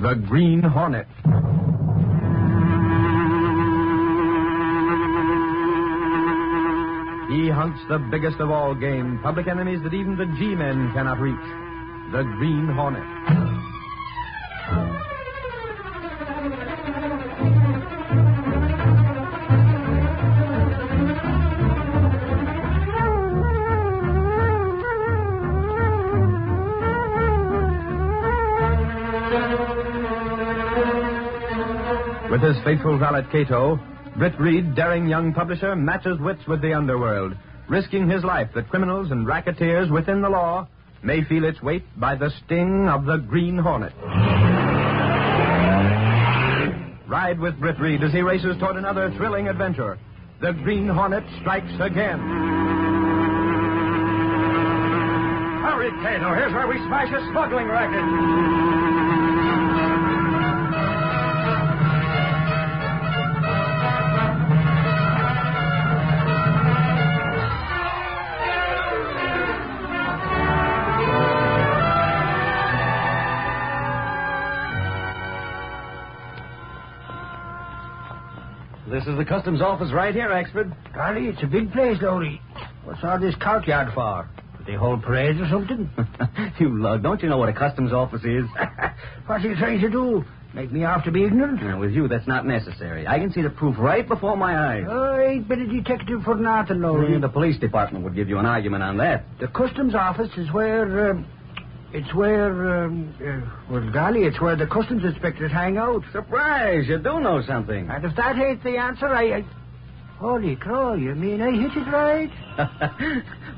The Green Hornet. He hunts the biggest of all game, public enemies that even the G-men cannot reach. The Green Hornet. With his faithful valet Cato, Britt Reid, daring young publisher, matches wits with the underworld, risking his life that criminals and racketeers within the law may feel its weight by the sting of the Green Hornet. Ride with Britt Reid as he races toward another thrilling adventure. The Green Hornet strikes again. Hurry, Cato. Here's where we smash a smuggling racket. This is the customs office right here, expert. Golly, it's a big place, Lowry. What's all this courtyard for? Do they hold parades or something? You lug, don't you know what a customs office is? What are you trying to do? Make me out to be ignorant? Now, with you, that's not necessary. I can see the proof right before my eyes. I ain't been a detective for nothing, Lowry. The police department would give you an argument on that. The customs office is where, well, golly, it's where the customs inspectors hang out. Surprise, you do know something. And if that ain't the answer, I... Holy crow, you mean I hit it right?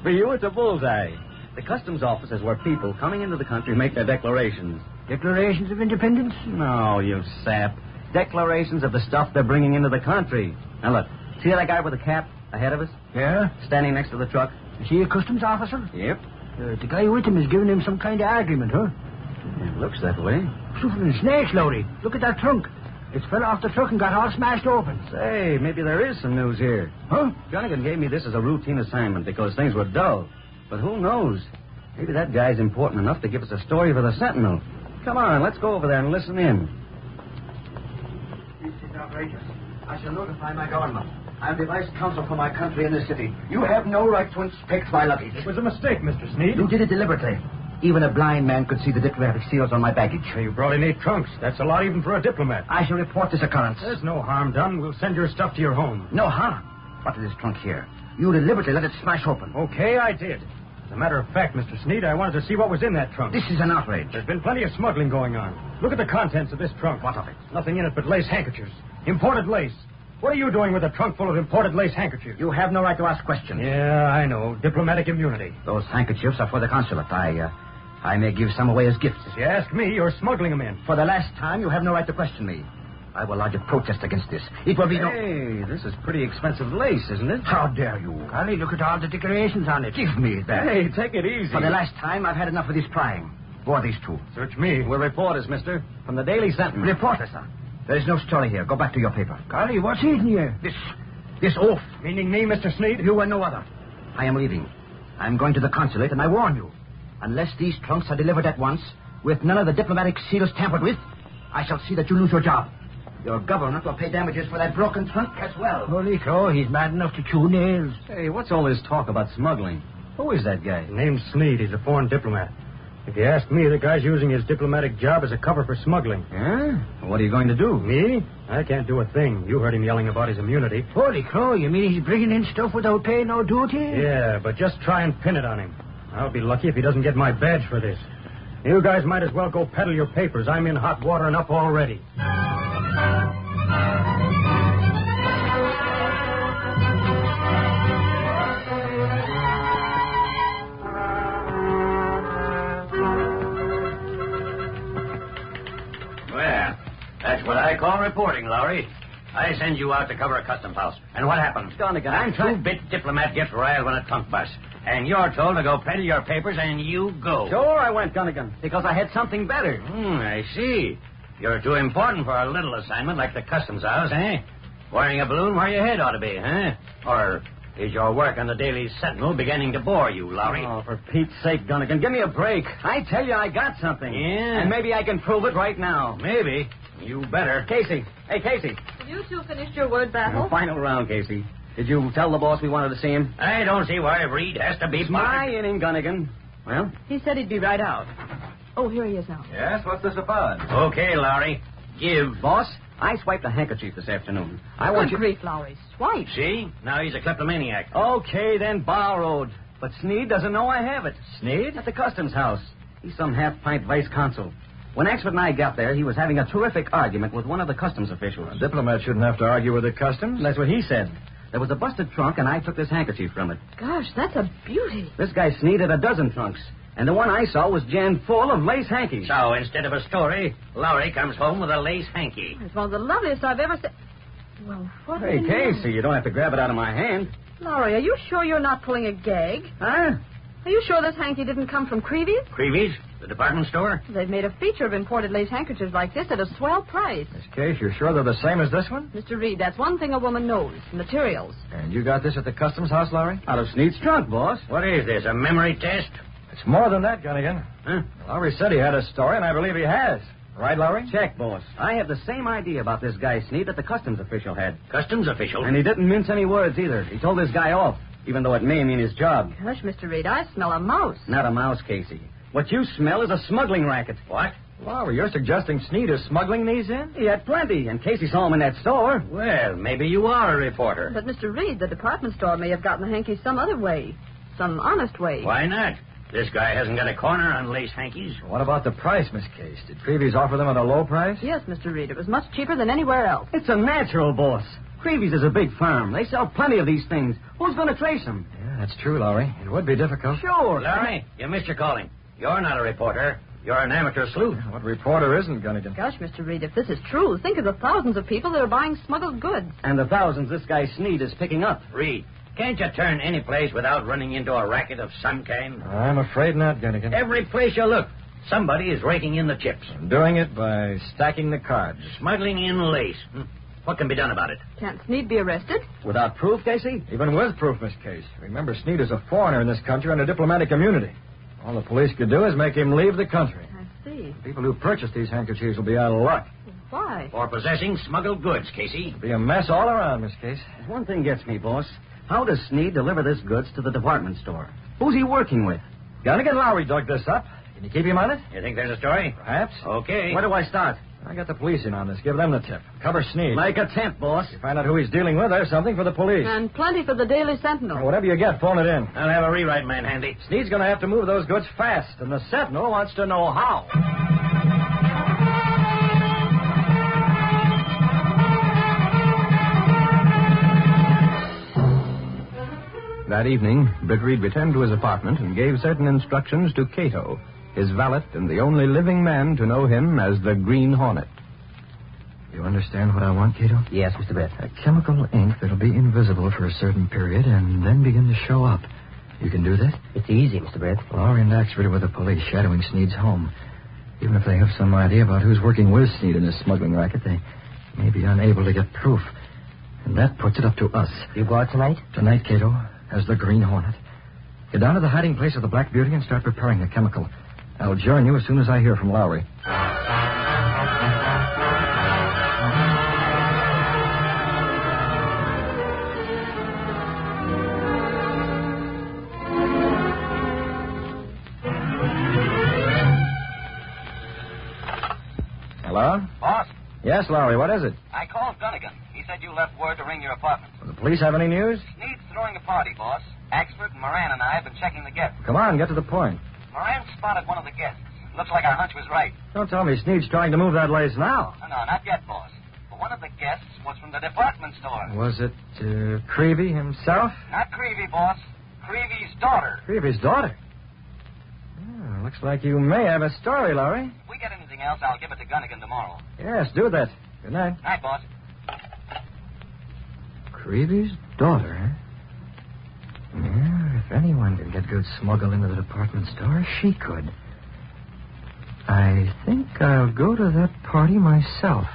For you, it's a bullseye. The customs office is where people coming into the country make their declarations. Declarations of independence? No, you sap. Declarations of the stuff they're bringing into the country. Now, look, see that guy with the cap ahead of us? Yeah? Standing next to the truck? Is he a customs officer? Yep. The guy with him is giving him some kind of argument, huh? It looks that way. Suffering snakes, Lowry. Look at that trunk. It fell off the truck and got all smashed open. Say, maybe there is some news here. Huh? Gunnigan gave me this as a routine assignment because things were dull. But who knows? Maybe that guy's important enough to give us a story for the Sentinel. Come on, let's go over there and listen in. This is outrageous. I shall notify my government. I am the vice consul for my country in this city. You have no right to inspect my luggage. It was a mistake, Mr. Sneed. You did it deliberately. Even a blind man could see the diplomatic seals on my baggage. You brought in 8 trunks. That's a lot even for a diplomat. I shall report this occurrence. There's no harm done. We'll send your stuff to your home. No harm. What is this trunk here? You deliberately let it smash open. Okay, I did. As a matter of fact, Mr. Sneed, I wanted to see what was in that trunk. This is an outrage. There's been plenty of smuggling going on. Look at the contents of this trunk. What of it? Nothing in it but lace handkerchiefs. Imported lace. What are you doing with a trunk full of imported lace handkerchiefs? You have no right to ask questions. Yeah, I know. Diplomatic immunity. Those handkerchiefs are for the consulate. I may give some away as gifts. If you ask me, you're smuggling them in. For the last time, you have no right to question me. I will lodge a protest against this. It will be Hey, this is pretty expensive lace, isn't it? How dare you? Golly, look at all the decorations on it. Give me that. Hey, take it easy. For the last time, I've had enough of this prying. Who are these two? Search me. We're reporters, mister. From the Daily Sentinel. Reporter, sir. There is no story here. Go back to your paper. Golly, what's eating you? This oath. Meaning me, Mr. Sneed? You and no other. I am leaving. I'm going to the consulate, and I warn you. Unless these trunks are delivered at once, with none of the diplomatic seals tampered with, I shall see that you lose your job. Your government will pay damages for that broken trunk as well. Holy crow, he's mad enough to chew nails. Hey, what's all this talk about smuggling? Who is that guy? His name's Sneed. He's a foreign diplomat. If you ask me, the guy's using his diplomatic job as a cover for smuggling. Huh? What are you going to do? Me? I can't do a thing. You heard him yelling about his immunity. Holy crow, you mean he's bringing in stuff without paying no duty? Yeah, but just try and pin it on him. I'll be lucky if he doesn't get my badge for this. You guys might as well go peddle your papers. I'm in hot water enough already. Well, that's what I call reporting, Lowry. I send you out to cover a customs house. And what happens? I'm two-bit diplomat gets riled when a trunk busts. And you're told to go peddle your papers, and you go. Sure, I went, Gunnigan, because I had something better. I see. You're too important for a little assignment like the customs house, eh? Wearing a balloon where your head ought to be, huh? Or Is your work on the Daily Sentinel beginning to bore you, Lowry? Oh, for Pete's sake, Gunnigan, give me a break. I tell you, I got something. Yeah? And maybe I can prove it right now. Maybe. You better. Casey. Hey, Casey. Have you two finished your word battle? Final round, Casey. Did you tell the boss we wanted to see him? I don't see why Reid has to be It's my bothered. inning, Gunnigan. Well? He said he'd be right out. Oh, here he is now. Yes, what's this about? Okay, Lowry. Give. Boss, I swiped a handkerchief this afternoon. I want you... Good grief, Lowry. Swipe. See? Now he's a kleptomaniac. Okay, then borrowed. But Sneed doesn't know I have it. Sneed? At the customs house. He's some half-pint vice consul. When Axford and I got there, he was having a terrific argument with one of the customs officials. A diplomat shouldn't have to argue with the customs. That's what he said. There was a busted trunk, and I took this handkerchief from it. Gosh, that's a beauty. This guy Sneed had a dozen trunks, and the one I saw was jammed full of lace hankies. So instead of a story, Lowry comes home with a lace hanky. It's one of the loveliest I've ever seen. Well, what Hey, in the world? Casey, you don't have to grab it out of my hand. Lowry, are you sure you're not pulling a gag? Huh? Are you sure this hanky didn't come from Creevy's? Creevy's? The department store? They've made a feature of imported lace handkerchiefs like this at a swell price. Miss Case, you're sure they're the same as this one? Mr. Reid, that's one thing a woman knows. Materials. And you got this at the customs house, Lowry? Out of Sneed's trunk, boss. What is this, a memory test? It's more than that, Gunnigan. Huh? Lowry said he had a story, and I believe he has. Right, Lowry? Check, boss. I have the same idea about this guy Sneed that the customs official had. Customs official? And he didn't mince any words either. He told this guy off, even though it may mean his job. Gosh, Mr. Reid, I smell a mouse. Not a mouse, Casey. What you smell is a smuggling racket. What? Lowry, you're suggesting Sneed is smuggling these in? He had plenty, and Casey saw him in that store. Well, maybe you are a reporter. But, Mr. Reid, the department store may have gotten the hanky some other way. Some honest way. Why not? This guy hasn't got a corner on lace hankies. What about the price, Miss Case? Did Creevy's offer them at a low price? Yes, Mr. Reid. It was much cheaper than anywhere else. It's a natural, boss. Creevy's is a big firm. They sell plenty of these things. Who's going to trace them? Yeah, that's true, Lowry. It would be difficult. Sure. Larry, you missed your calling. You're not a reporter. You're an amateur sleuth. What reporter isn't, Gunnigan? Gosh, Mr. Reid, if this is true, think of the thousands of people that are buying smuggled goods. And the thousands this guy Sneed is picking up. Reid, can't you turn any place without running into a racket of some kind? I'm afraid not, Gunnigan. Every place you look, somebody is raking in the chips. Doing it by stacking the cards. Smuggling in lace. What can be done about it? Can't Sneed be arrested? Without proof, Casey? Even with proof, Miss Case. Remember, Sneed is a foreigner in this country and a diplomatic immunity. All the police could do is make him leave the country. I see. People who purchase these handkerchiefs will be out of luck. Why? For possessing smuggled goods, Casey. It'll be a mess all around, Miss Case. One thing gets me, boss. How does Sneed deliver this goods to the department store? Who's he working with? Gunnigan Lowry dug this up. Can you keep him on it? You think there's a story? Perhaps. Okay. Where do I start? I got the police in on this. Give them the tip. Cover Sneed. Make a tent, boss. You find out who he's dealing with, there's something for the police. And plenty for the Daily Sentinel. Whatever you get, phone it in. I'll have a rewrite man handy. Sneed's going to have to move those goods fast, and the Sentinel wants to know how. That evening, Britt Reid returned to his apartment and gave certain instructions to Cato, his valet and the only living man to know him as the Green Hornet. You understand what I want, Cato? Yes, Mr. Britt. A chemical ink that'll be invisible for a certain period and then begin to show up. You can do that? It's easy, Mr. Britt. Lowry and Axford are with the police shadowing Sneed's home. Even if they have some idea about who's working with Sneed in this smuggling racket, they may be unable to get proof. And that puts it up to us. You go out tonight? Tonight, Cato, as the Green Hornet. Get down to the hiding place of the Black Beauty and start preparing the chemical. I'll join you as soon as I hear from Lowry. Hello? Boss, Yes, Lowry, what is it? I called Gunnigan. He said you left word to ring your apartment. Do the police have any news? Sneed's throwing a party, boss. Axford and Moran and I have been checking the guests. Come on, get to the point. Moran spotted one of the guests. Looks like our hunch was right. Don't tell me Sneed's trying to move that lace now. No, not yet, boss. But one of the guests was from the department store. Was it Creevy himself? Not Creevy, boss. Creevy's daughter. Creevy's daughter? Oh, looks like you may have a story, Lowry. If we get anything else, I'll give it to Gunnigan tomorrow. Yes, do that. Good night. Night, boss. Creevy's daughter, huh? Yeah, if anyone could get goods smuggled into the department store, she could. I think I'll go to that party myself.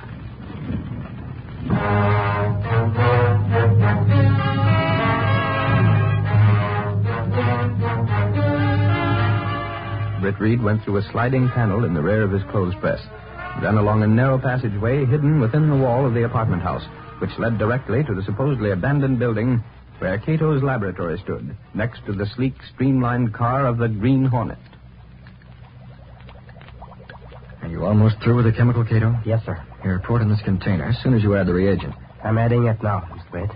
Britt Reid went through a sliding panel in the rear of his clothes press, then along a narrow passageway hidden within the wall of the apartment house, which led directly to the supposedly abandoned building where Cato's laboratory stood, next to the sleek, streamlined car of the Green Hornet. Are you almost through with the chemical, Cato? Yes, sir. Here, report in this container as soon as you add the reagent. I'm adding it now, Mr. Britt.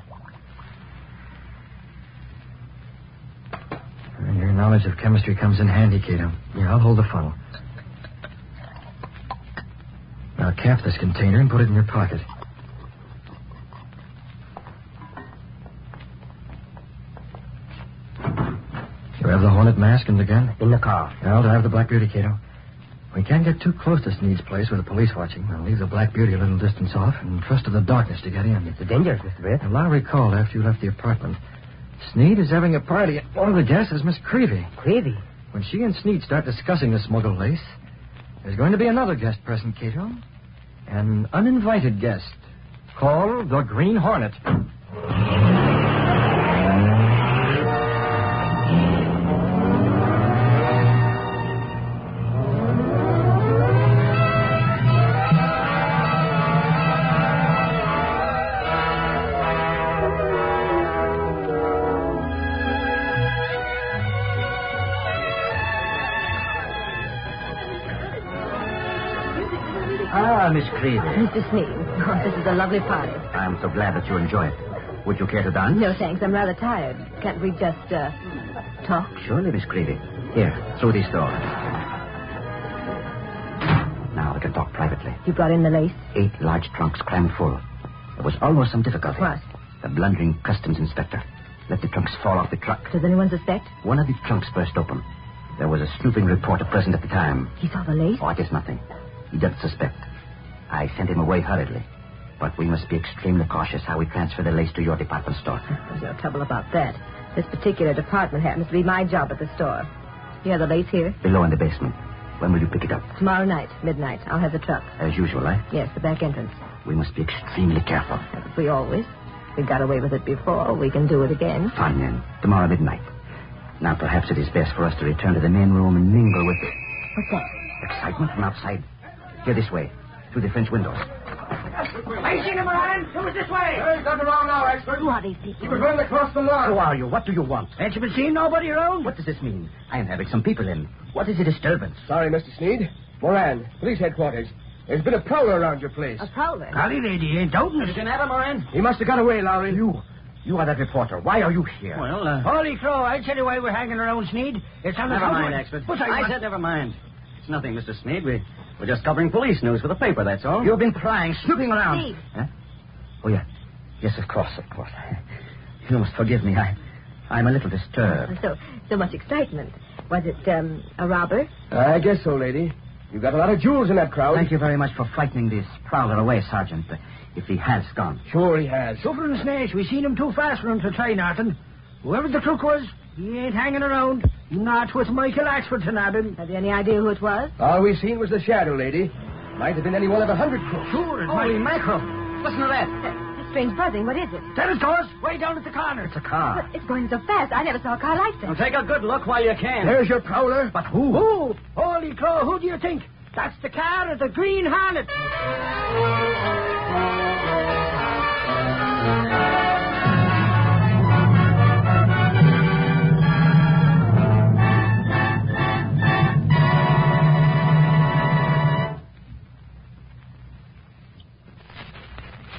Your knowledge of chemistry comes in handy, Cato. Here, I'll hold the funnel. Now cap this container and put it in your pocket. You have the Hornet mask and the gun? In the car. I'll have the Black Beauty, Cato. We can't get too close to Sneed's place with the police watching. We'll leave the Black Beauty a little distance off and trust to the darkness to get in. It's dangerous, Mr. Britt. Well, I recall after you left the apartment, Sneed is having a party at one of the guests is Miss Creevy. Creevy? When she and Sneed start discussing the smuggled lace, there's going to be another guest present, Cato. An uninvited guest called the Green Hornet. Ah, Miss Creevy. Mr. Sneed, oh, this is a lovely party. I'm so glad that you enjoy it. Would you care to dance? No, thanks. I'm rather tired. Can't we just, talk? Surely, Miss Creevy. Here, through these doors. Now we can talk privately. You brought in the lace? 8 large trunks crammed full. There was almost some difficulty. What? The blundering customs inspector let the trunks fall off the truck. Does anyone suspect? One of the trunks burst open. There was a snooping reporter present at the time. He saw the lace? Oh, it is nothing. He doesn't suspect. I sent him away hurriedly. But we must be extremely cautious how we transfer the lace to your department store. There's no trouble about that. This particular department happens to be my job at the store. You have the lace here? Below in the basement. When will you pick it up? Tomorrow night, midnight. I'll have the truck. As usual, eh? Yes, the back entrance. We must be extremely careful. As we always. We got away with it before. We can do it again. Fine, then. Tomorrow midnight. Now, perhaps it is best for us to return to the main room and mingle with it. What's that? Excitement from outside. Here this way. Through the French windows. I seen him, Ryan. It was this way. Hey, he's not around now, expert. Who are these people? He was running across the lawn. Who are you? What do you want? Ain't you been seeing nobody around? What does this mean? I am having some people in. What is the disturbance? Sorry, Mr. Sneed. Moran, police headquarters. There's been a prowler around your place. A prowler? Golly, lady, ain't doubting it. You can have him, Moran. He must have got away, Lowry. You are that reporter. Why are you here? Well, Holy crow, I tell you why we're hanging around, Sneed. It's on the never mind, outward. expert. But I said never mind. It's nothing, Mr. Sneed. We're just covering police news for the paper, that's all. You've been prying, snooping around. Steve. Huh? Oh, yeah. Yes, of course. You must forgive me. I'm a little disturbed. So much excitement. Was it, a robber? I guess so, lady. You've got a lot of jewels in that crowd. Thank you very much for frightening this prowler away, Sergeant. If he has gone. Sure he has. Super and Snash, we seen him too fast for him to try nothing. Whoever the crook was, he ain't hanging around. Not with Michael Axford to nab him. Have you any idea who it was? All we seen was the shadow, lady. Might have been any one of 100 crooks. Sure, it's Holy mackerel. Listen to that. That strange buzzing. What is it? There it goes, way down at the corner. It's a car. But it's going so fast. I never saw a car like Well, that. take a good look while you can. There's your prowler. But who? Who? Holy crow, who do you think? That's the car of the Green Hornet.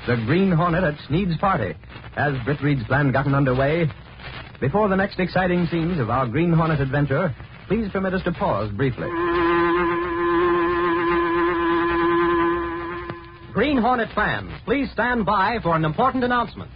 The Green Hornet at Sneed's party. Has Britt Reid's plan gotten underway? Before the next exciting scenes of our Green Hornet adventure, please permit us to pause briefly. Green Hornet fans, please stand by for an important announcement.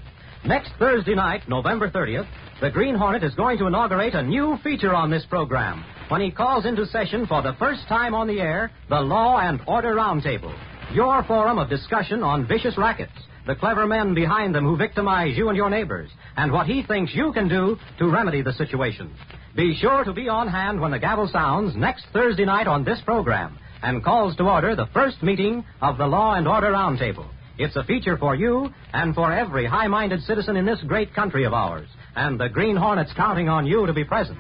Next Thursday night, November 30th, the Green Hornet is going to inaugurate a new feature on this program when he calls into session for the first time on the air the Law and Order Roundtable, your forum of discussion on vicious rackets, the clever men behind them who victimize you and your neighbors, and what he thinks you can do to remedy the situation. Be sure to be on hand when the gavel sounds next Thursday night on this program and calls to order the first meeting of the Law and Order Roundtable. It's a feature for you and for every high-minded citizen in this great country of ours, and the Green Hornet's counting on you to be present.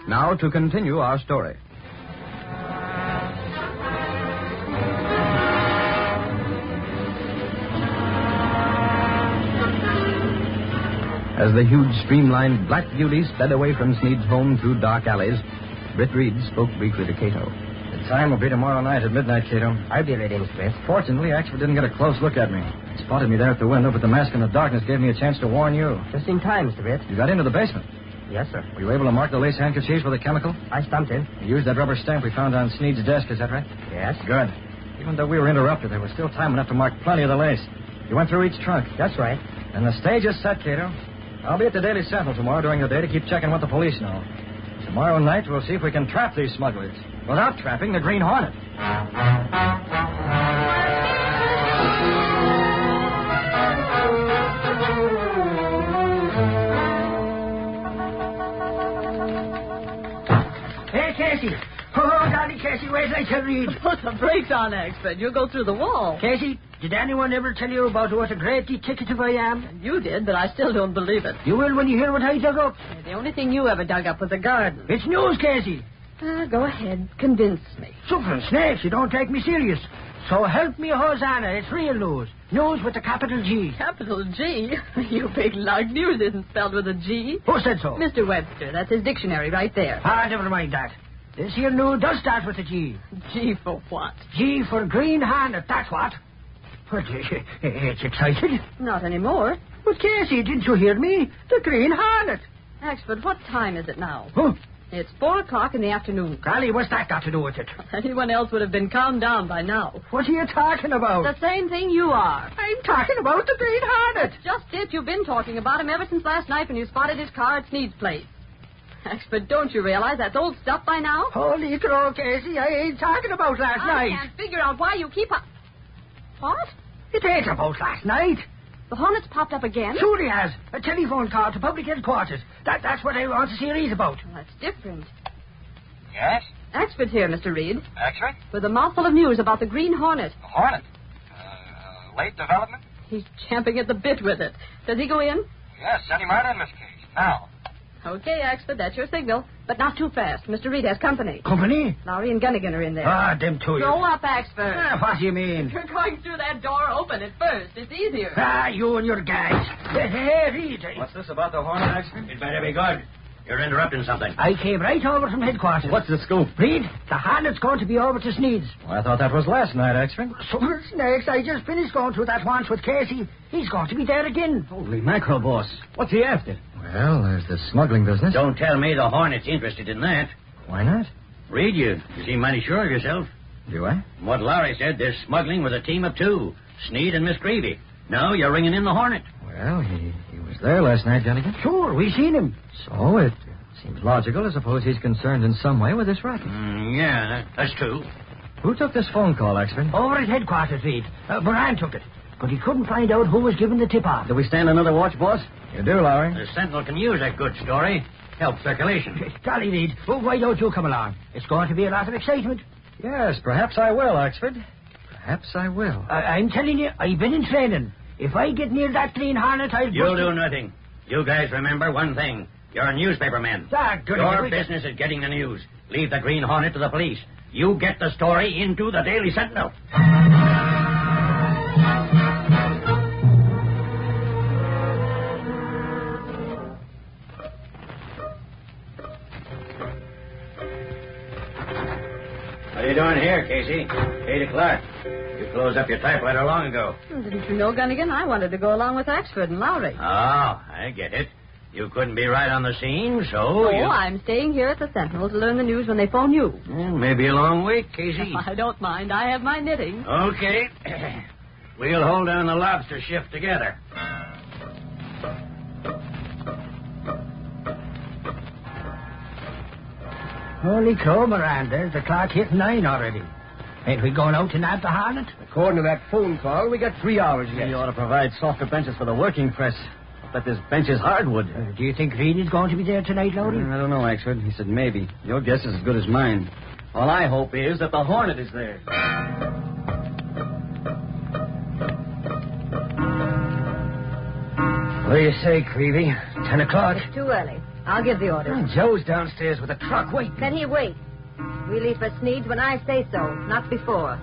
Now to continue our story. As the huge, streamlined Black Beauty sped away from Sneed's home through dark alleys, Britt Reid spoke briefly to Cato. The time will be tomorrow night at midnight, Cato. I'll be ready, Miss Smith. Fortunately, Axford didn't get a close look at me. He spotted me there at the window, but the mask in the darkness gave me a chance to warn you. Just in time, Mr. Britt. You got into the basement. Yes, sir. Were you able to mark the lace handkerchiefs with a chemical? I stumped in. You used that rubber stamp we found on Sneed's desk, is that right? Yes. Good. Even though we were interrupted, there was still time enough to mark plenty of the lace. You went through each trunk. That's right. And the stage is set, Cato. I'll be at the Daily Sentinel tomorrow during the day to keep checking what the police know. Tomorrow night, we'll see if we can trap these smugglers without trapping the Green Hornet. Hey, Casey. Oh, darling Casey, wait till I tell Reid. Put the brakes on, Axford. You'll go through the wall. Casey, did anyone ever tell you about what a great detective I am? You did, but I still don't believe it. You will when you hear what I dug up. The only thing you ever dug up was a garden. It's news, Casey. Go ahead. Convince me. Suffering snakes, you don't take me serious. So help me, Hosanna. It's real news. News with a capital G. Capital G? You big lug. News isn't spelled with a G. Who said so? Mr. Webster. That's his dictionary right there. Never mind that. This here news does start with a G. G for what? G for Green Hornet, that's what. But it's excited. Not anymore. But Casey, didn't you hear me? The Green Hornet. Axford, what time is it now? Huh? It's 4:00 in the afternoon. Golly, what's that got to do with it? Anyone else would have been calmed down by now. What are you talking about? The same thing you are. I'm talking about the Green Hornet. Just it. You've been talking about him ever since last night when you spotted his car at Sneed's place. Axford, don't you realize that's old stuff by now? Holy crow, Casey, I ain't talking about last night. I can't figure out why you keep on... What? It ain't about last night. The Hornet's popped up again? Sure he has. A telephone call to public headquarters. That's what I want to see Reid about. Well, that's different. Yes? Axford's here, Mr. Reid. Axford? With a mouthful of news about the Green Hornet. The Hornet? Late development? He's champing at the bit with it. Does he go in? Yes, send him right in, Miss Case. Now. Okay, Axford, that's your signal. But not too fast. Mr. Reid has company. Company? Lowry and Gunnigan are in there. Them two. Go up, Axford. What do you mean? You're going through that door open at first. It's easier. You and your guys. Hey, Reid. What's this about the Hornet, Axford? It better be good. You're interrupting something. I came right over from headquarters. What's the scoop? Reid, the Hornet's going to be over to Sneed's. Well, I thought that was last night, Axford. Super snakes, I just finished going through that once with Casey. He's going to be there again. Holy mackerel, boss. What's he after? Well, there's the smuggling business. Don't tell me the Hornet's interested in that. Why not? Reid, you seem mighty sure of yourself. Do I? From what Lowry said, there's smuggling with a team of two. Sneed and Miss Greavy. Now you're ringing in the Hornet. Well, he was there last night, Gunnigan. Sure, we seen him. So it seems logical to suppose he's concerned in some way with this racket. Yeah, that's true. Who took this phone call, Axford? Over at headquarters, Reid. Moran took it. But he couldn't find out who was giving the tip-off. Do we stand another watch, boss? You do, Lowry. The Sentinel can use a good story. Help circulation. Golly, Reid, why don't you come along? It's going to be a lot of excitement. Yes, perhaps I will, Axford. Perhaps I will. I'm telling you, I've been in training. If I get near that Green Hornet, I'll... You'll do nothing. You guys remember one thing. You're newspaper men. Your business is getting the news. Leave the Green Hornet to the police. You get the story into the Daily Sentinel. What are you doing here, Casey? 8 o'clock. You closed up your typewriter long ago. Didn't you know, Gunnigan? I wanted to go along with Axford and Lowry. Oh, I get it. You couldn't be right on the scene, so I'm staying here at the Sentinel to learn the news when they phone you. Well, maybe a long week, Casey. I don't mind. I have my knitting. Okay. We'll hold down the lobster shift together. Holy crow, Moran. There's the clock hit 9 already. Ain't we going out to nab the Hornet? According to that phone call, we got 3 hours yet. You ought to provide softer benches for the working press. But this bench is hardwood. Do you think Reid is going to be there tonight, Lowry? I don't know, Axford. He said maybe. Your guess is as good as mine. All I hope is that the Hornet is there. What do you say, Creevy? 10 o'clock? It's too early. I'll give the orders. Joe's downstairs with a truck. Wait. Then he wait. We leave for Sneed's when I say so, not before.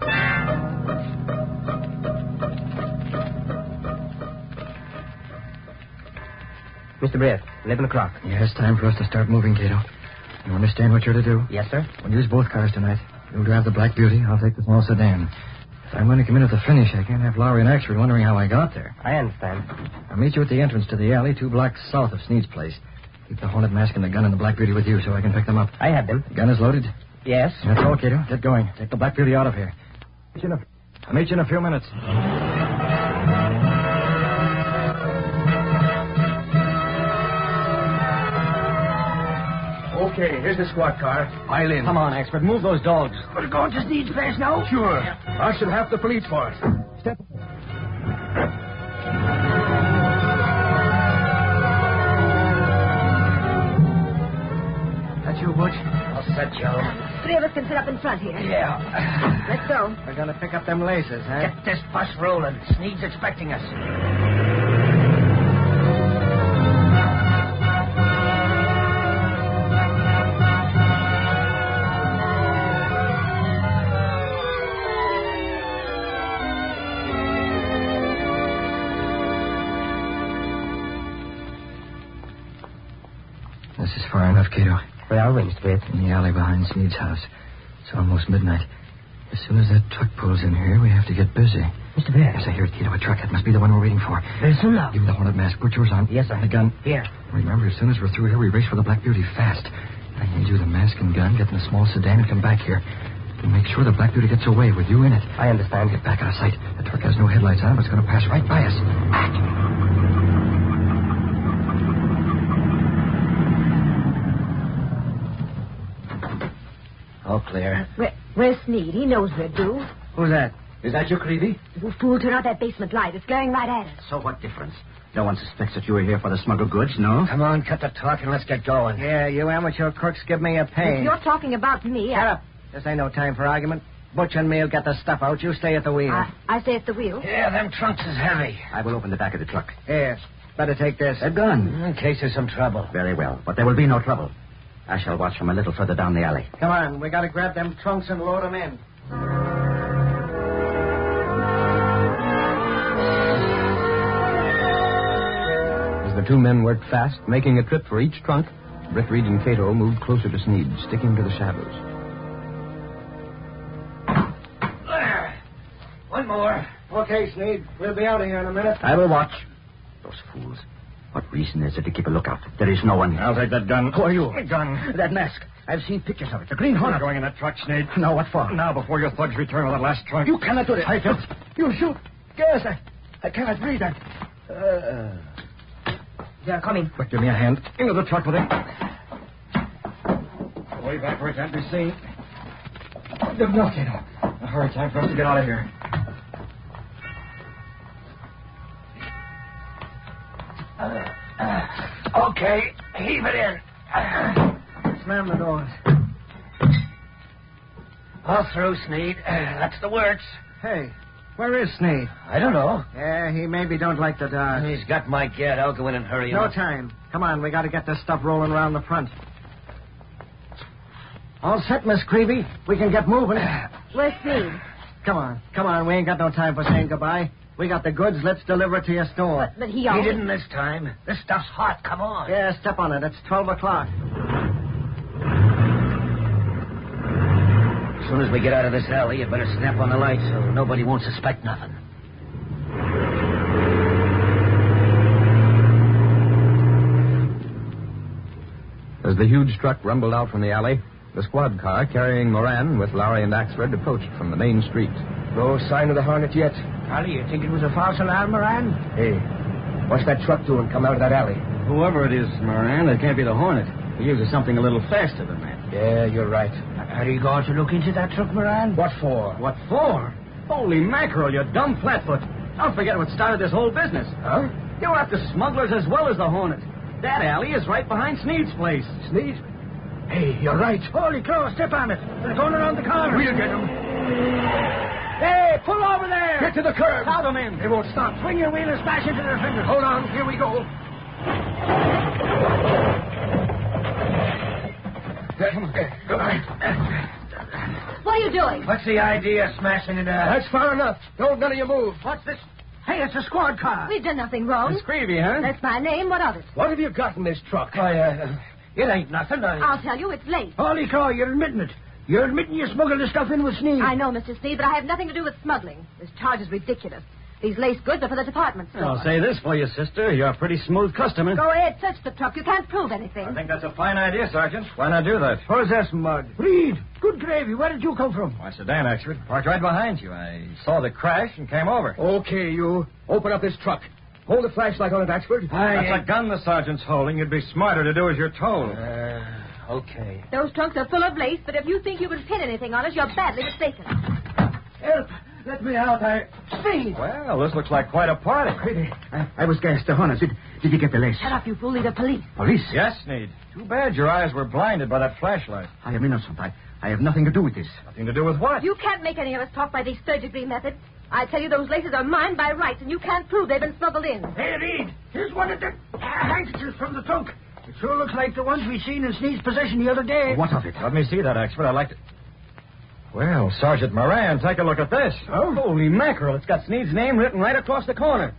Mr. Britt, 11 o'clock. Yeah, it's time for us to start moving, Cato. You understand what you're to do? Yes, sir. We'll use both cars tonight. You'll drive the Black Beauty. I'll take the small sedan. If I'm going to come in at the finish, I can't have Lowry and Axford wondering how I got there. I understand. I'll meet you at the entrance to the alley 2 blocks south of Sneed's place. Keep the Hornet mask and the gun and the Black Beauty with you so I can pick them up. I have them. The gun is loaded? Yes. That's all, Cato. Get going. Take the Black Beauty out of here. I'll meet you in a few minutes. Okay, here's the squad car. Pile in. Come on, Axford. Move those dogs. We're going to Sneed's place now? Sure. I should have the police force. Step. That you, Butch? I'll set, Joe. 3 of us can sit up in front here. Yeah. Let's go. We're going to pick up them laces, huh? Get this bus rolling. Sneed's expecting us. This is far enough, Cato. Where are we, Mr. Britt? In the alley behind Sneed's house. It's almost midnight. As soon as that truck pulls in here, we have to get busy. Mr. Britt. Yes, I hear it, Cato. A truck. That must be the one we're waiting for. Listen up. Give me the Hornet mask. Put yours on. Yes, sir. And the gun. Here. Remember, as soon as we're through here, we race for the Black Beauty fast. I need you the mask and gun, get in a small sedan, and come back here. And make sure the Black Beauty gets away with you in it. I understand. Get back out of sight. The truck has no headlights on, but it's going to pass right by us. All clear. Where's Sneed? He knows we're due. Who's that? Is that you, Creevy? You fool, turn out that basement light. It's glaring right at us. So what difference? No one suspects that you were here for the smuggled goods, no? Come on, cut the talk and let's get going. Yeah, you amateur crooks give me a pain. If you're talking about me, Shut up. This ain't no time for argument. Butch and me'll get the stuff out. You stay at the wheel. I stay at the wheel. Yeah, them trunks is heavy. I will open the back of the truck. Yes. Better take this. A gun. In case there's some trouble. Very well, but there will be no trouble. I shall watch from a little further down the alley. Come on. We got to grab them trunks and load them in. As the 2 men worked fast, making a trip for each trunk, Britt Reid and Cato moved closer to Sneed, sticking to the shadows. There. One more. Okay, Sneed. We'll be out of here in a minute. I will watch. Those fools. What reason is there to keep a lookout? There is no one here. I'll take that gun. Who are you? A gun. That mask. I've seen pictures of it. The Green Hornet. Going in that truck, Sneed. No, what for? Now, before your thugs return with that last trunk. You cannot do this. I don't. You shoot. Gas. I cannot breathe. They're coming. Quick, give me a hand. Into the truck with him. Way back where he can't be seen. No, Cato. Hurry, time for us to get out of here. Okay, heave it in. Slam the doors. All through, Sneed. That's the works. Hey, where is Sneed? I don't know. Yeah, he maybe don't like the dark. He's got my get. I'll go in and hurry him No up. time. Come on, we got to get this stuff rolling around the front. All set, Miss Creevy. We can get moving. Where's Sneed? Come on. We ain't got no time for saying goodbye. We got the goods. Let's deliver it to your store. But he He always... didn't this time. This stuff's hot. Come on. Yeah, step on it. It's 12 o'clock. As soon as we get out of this alley, you better snap on the light so nobody won't suspect nothing. As the huge truck rumbled out from the alley, the squad car carrying Moran with Lowry and Axford approached from the main street. No sign of the Hornet yet. Harley, you think it was a false alarm, Moran? Hey, what's that truck doing come out of that alley? Whoever it is, Moran, it can't be the Hornet. He uses something a little faster than that. Yeah, you're right. Are you going to look into that truck, Moran? What for? What for? Holy mackerel, you dumb flatfoot. Don't forget what started this whole business. Huh? You're after smugglers as well as the Hornet. That alley is right behind Sneed's place. Sneed? Hey, you're right. Holy crow, step on it. They're going around the corner. We'll get them. Hey, pull over there. Get to the curb. Crowd them in. They won't stop. Swing your wheel and smash into their fingers. Hold on. Here we go. Come on. What are you doing? What's the idea of smashing it out? That's far enough. Don't none of you move. What's this? Hey, it's a squad car. We've done nothing wrong. It's Creevy, huh? That's my name. What of it? What have you got in this truck? It ain't nothing. I'll tell you, it's late. Holy cow, you're admitting it. You're admitting you smuggled the stuff in with Sneed. I know, Mr. Sneed, but I have nothing to do with smuggling. This charge is ridiculous. These lace goods are for the department store. I'll say this for you, sister. You're a pretty smooth customer. Go ahead, search the truck. You can't prove anything. I think that's a fine idea, Sergeant. Why not do that? Who's this mug? Reid, good gravy. Where did you come from? Why, sedan, Exford. Parked right behind you. I saw the crash and came over. Okay, you. Open up this truck. Hold the flashlight on it, Axford. That's a gun the sergeant's holding. You'd be smarter to do as you're told. Okay. Those trunks are full of lace, but if you think you can pin anything on us, you're badly mistaken. Help. Let me out. Sneed. Well, this looks like quite a party. I was gassed to harness. Did you get the lace? Shut up, you fool. Leave the police. Police? Yes, Sneed. Too bad your eyes were blinded by that flashlight. I am innocent. I have nothing to do with this. Nothing to do with what? You can't make any of us talk by these third-degree methods. I tell you, those laces are mine by rights, and you can't prove they've been smuggled in. Hey, Reid, here's one of the handkerchiefs from the trunk. It sure looks like the ones we seen in Sneed's possession the other day. What of it? Let me see that, Exford. I'd like to... Well, Sergeant Moran, take a look at this. Oh, holy mackerel. It's got Sneed's name written right across the corner.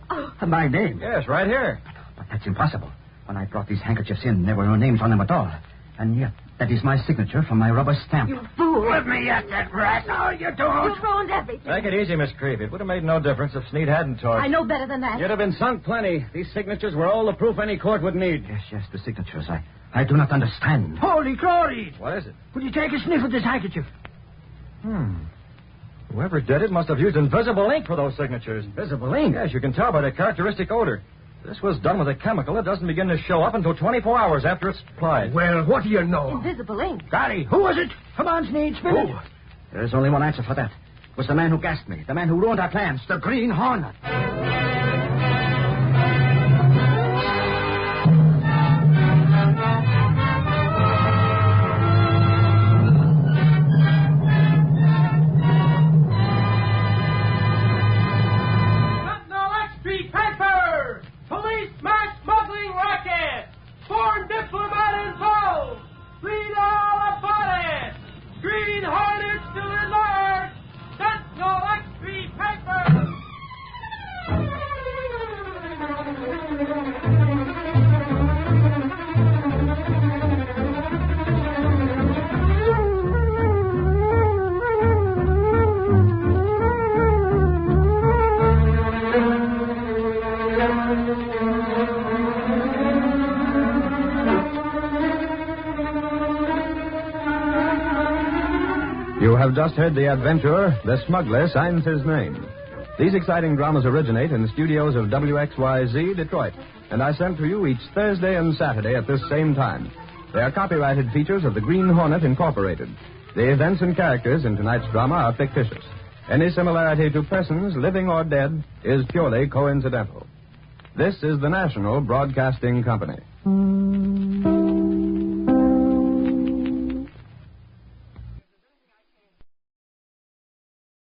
My name? Yes, right here. But that's impossible. When I brought these handkerchiefs in, there were no names on them at all. And yet, that is my signature from my rubber stamp. You fool. Let me at that rat. No, you don't. You've ruined everything. Take it easy, Miss Creevy. It would have made no difference if Sneed hadn't talked. I know better than that. You'd have been sunk plenty. These signatures were all the proof any court would need. Yes, the signatures. I do not understand. Holy crow, Reid. What is it? Could you take a sniff at this handkerchief? Whoever did it must have used invisible ink for those signatures. Invisible ink? Yes, you can tell by the characteristic odor. This was done with a chemical that doesn't begin to show up until 24 hours after it's applied. Well, what do you know? Invisible ink. Golly, who was it? Come on, Sneed, spin it. There's only one answer for that. It was the man who gassed me, the man who ruined our plans, the Green Hornet. Police mass smuggling racket! Foreign diplomat involved! Read all about it! Green Hornet still at large! Sentinel extra paper! You have just heard the adventurer, the smuggler, signs his name. These exciting dramas originate in the studios of WXYZ, Detroit, and are sent to you each Thursday and Saturday at this same time. They are copyrighted features of the Green Hornet, Incorporated. The events and characters in tonight's drama are fictitious. Any similarity to persons, living or dead, is purely coincidental. This is the National Broadcasting Company.